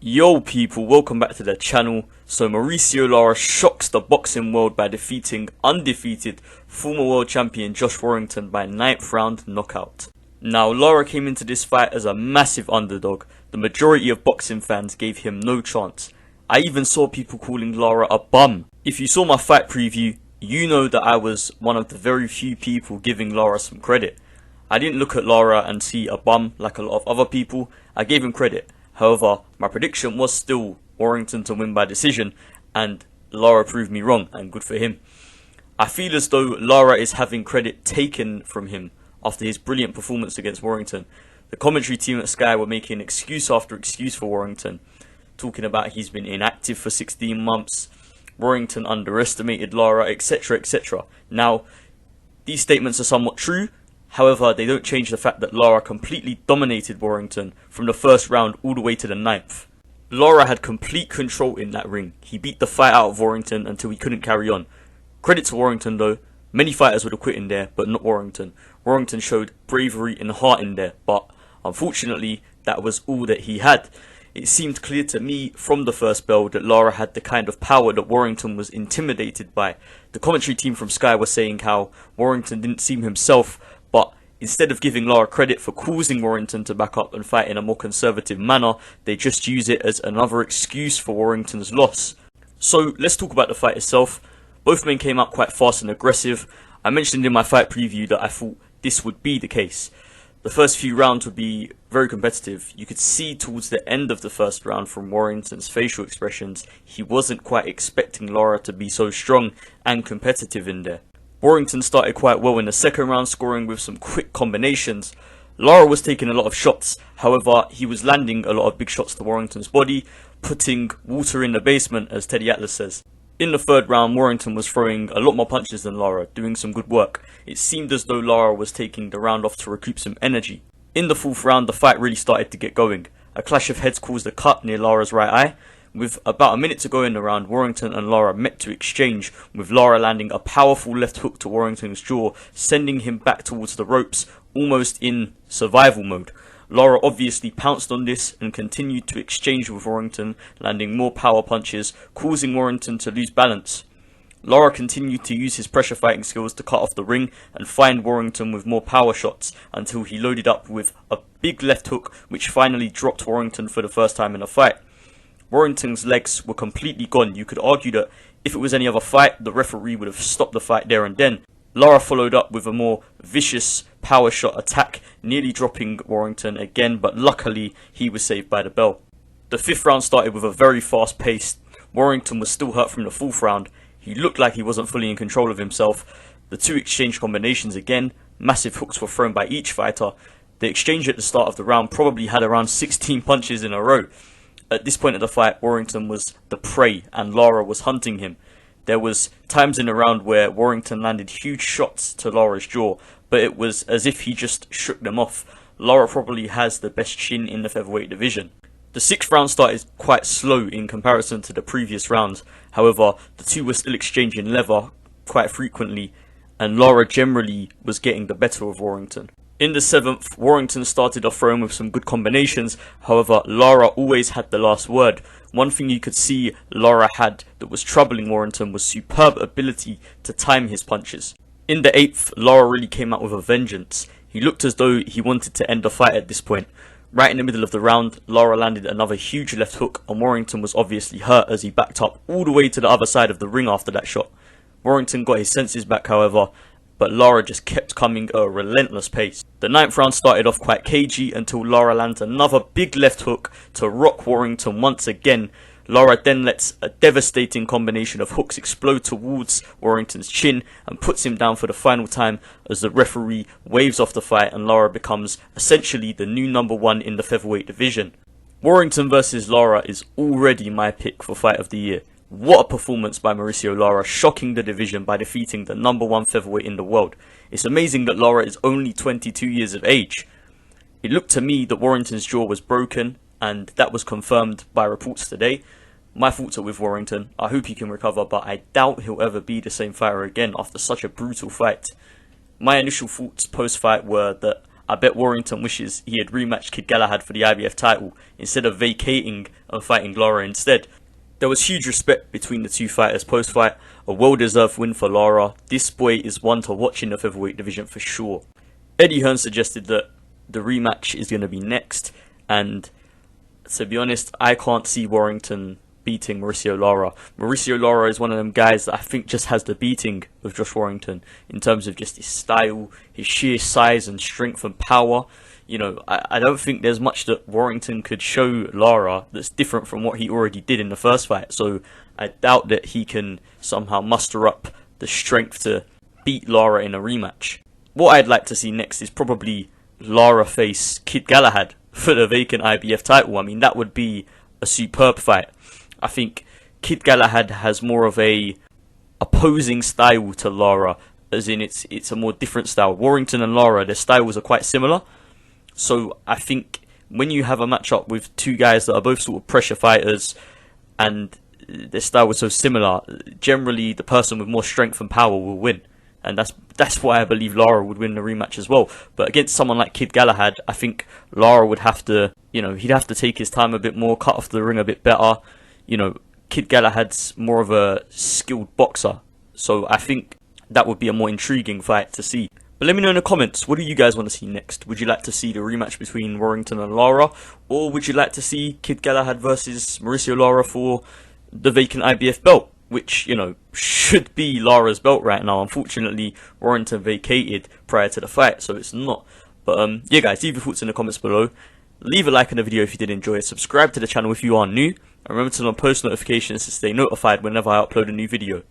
Yo people, welcome back to the channel. So Mauricio Lara shocks the boxing world by defeating undefeated former world champion Josh Warrington by 9th round knockout. Now Lara came into this fight as a massive underdog. The majority of boxing fans gave him no chance. I even saw people calling Lara a bum. If you saw my fight preview, you know that I was one of the very few people giving Lara some credit. I didn't look at Lara and see a bum like a lot of other people. I gave him credit. However, my prediction was still Warrington to win by decision, and Lara proved me wrong, and good for him. I feel as though Lara is having credit taken from him after his brilliant performance against Warrington. The commentary team at Sky were making excuse after excuse for Warrington, talking about he's been inactive for 16 months, Warrington underestimated Lara, etc, etc. Now, these statements are somewhat true. However, they don't change the fact that Lara completely dominated Warrington from the first round all the way to the 9th. Lara had complete control in that ring. He beat the fight out of Warrington until he couldn't carry on. Credit to Warrington though, many fighters would have quit in there, but not Warrington. Warrington showed bravery and heart in there, but unfortunately, that was all that he had. It seemed clear to me from the first bell that Lara had the kind of power that Warrington was intimidated by. The commentary team from Sky was saying how Warrington didn't seem himself, but instead of giving Lara credit for causing Warrington to back up and fight in a more conservative manner, they just use it as another excuse for Warrington's loss. So let's talk about the fight itself. Both men came out quite fast and aggressive. I mentioned in my fight preview that I thought this would be the case. The first few rounds would be very competitive. You could see towards the end of the first round from Warrington's facial expressions, he wasn't quite expecting Lara to be so strong and competitive in there. Warrington started quite well in the second round, scoring with some quick combinations. Lara was taking a lot of shots, however he was landing a lot of big shots to Warrington's body, putting water in the basement, as Teddy Atlas says. In the third round, Warrington was throwing a lot more punches than Lara, doing some good work. It seemed as though Lara was taking the round off to recoup some energy. In the fourth round, the fight really started to get going. A clash of heads caused a cut near Lara's right eye. With about a minute to go in the round, Warrington and Lara met to exchange, with Lara landing a powerful left hook to Warrington's jaw, sending him back towards the ropes, almost in survival mode. Lara obviously pounced on this and continued to exchange with Warrington, landing more power punches, causing Warrington to lose balance. Lara continued to use his pressure fighting skills to cut off the ring and find Warrington with more power shots until he loaded up with a big left hook which finally dropped Warrington for the first time in the fight. Warrington's legs were completely gone. You could argue that if it was any other fight, the referee would have stopped the fight there and then. Lara followed up with a more vicious power shot attack, nearly dropping Warrington again, but luckily he was saved by the bell. The fifth round started with a very fast pace. Warrington was still hurt from the fourth round. He looked like he wasn't fully in control of himself. The two exchange combinations again, massive hooks were thrown by each fighter. The exchange at the start of the round probably had around 16 punches in a row. At this point of the fight, Warrington was the prey and Lara was hunting him. There was times in the round where Warrington landed huge shots to Lara's jaw, but it was as if he just shook them off. Lara probably has the best chin in the featherweight division. The sixth round started quite slow in comparison to the previous rounds. However, the two were still exchanging leather quite frequently, and Lara generally was getting the better of Warrington. In the seventh, Warrington started off throwing with some good combinations. However, Lara always had the last word. One thing you could see Lara had that was troubling Warrington was superb ability to time his punches. In the eighth, Lara really came out with a vengeance. He looked as though he wanted to end the fight at this point. Right in the middle of the round, Lara landed another huge left hook and Warrington was obviously hurt as he backed up all the way to the other side of the ring after that shot. Warrington got his senses back, however, but Lara just kept coming at a relentless pace. The ninth round started off quite cagey until Lara lands another big left hook to rock Warrington once again. Lara then lets a devastating combination of hooks explode towards Warrington's chin and puts him down for the final time as the referee waves off the fight and Lara becomes essentially the new number one in the featherweight division. Warrington versus Lara is already my pick for fight of the year. What a performance by Mauricio Lara, shocking the division by defeating the number one featherweight in the world. It's amazing that Lara is only 22 years of age. It looked to me that Warrington's jaw was broken, and that was confirmed by reports today. My thoughts are with Warrington. I hope he can recover, but I doubt he'll ever be the same fighter again after such a brutal fight. My initial thoughts post-fight were that I bet Warrington wishes he had rematched Kid Galahad for the IBF title instead of vacating and fighting Lara instead. There was huge respect between the two fighters post-fight, a well-deserved win for Lara. This boy is one to watch in the featherweight division for sure. Eddie Hearn suggested that the rematch is going to be next, and to be honest, I can't see Warrington beating Mauricio Lara. Mauricio Lara is one of them guys that I think just has the beating of Josh Warrington in terms of just his style, his sheer size and strength and power. You know, I don't think there's much that Warrington could show Lara that's different from what he already did in the first fight. So I doubt that he can somehow muster up the strength to beat Lara in a rematch. What I'd like to see next is probably Lara face Kid Galahad for the vacant IBF title. I mean, that would be a superb fight. I think Kid Galahad has more of a opposing style to Lara, as in it's a more different style. Warrington and Lara, their styles are quite similar. So I think when you have a matchup with two guys that are both sort of pressure fighters and their style was so similar, generally the person with more strength and power will win. And that's why I believe Lara would win the rematch as well. But against someone like Kid Galahad, I think Lara would have to, he'd have to take his time a bit more, cut off the ring a bit better. Kid Galahad's more of a skilled boxer. So I think that would be a more intriguing fight to see. But let me know in the comments, what do you guys want to see next? Would you like to see the rematch between Warrington and Lara? Or would you like to see Kid Galahad versus Mauricio Lara for the vacant IBF belt? Which, should be Lara's belt right now. Unfortunately, Warrington vacated prior to the fight, so it's not. But yeah guys, leave your thoughts in the comments below. Leave a like on the video if you did enjoy it. Subscribe to the channel if you are new. And remember to turn on post notifications to stay notified whenever I upload a new video.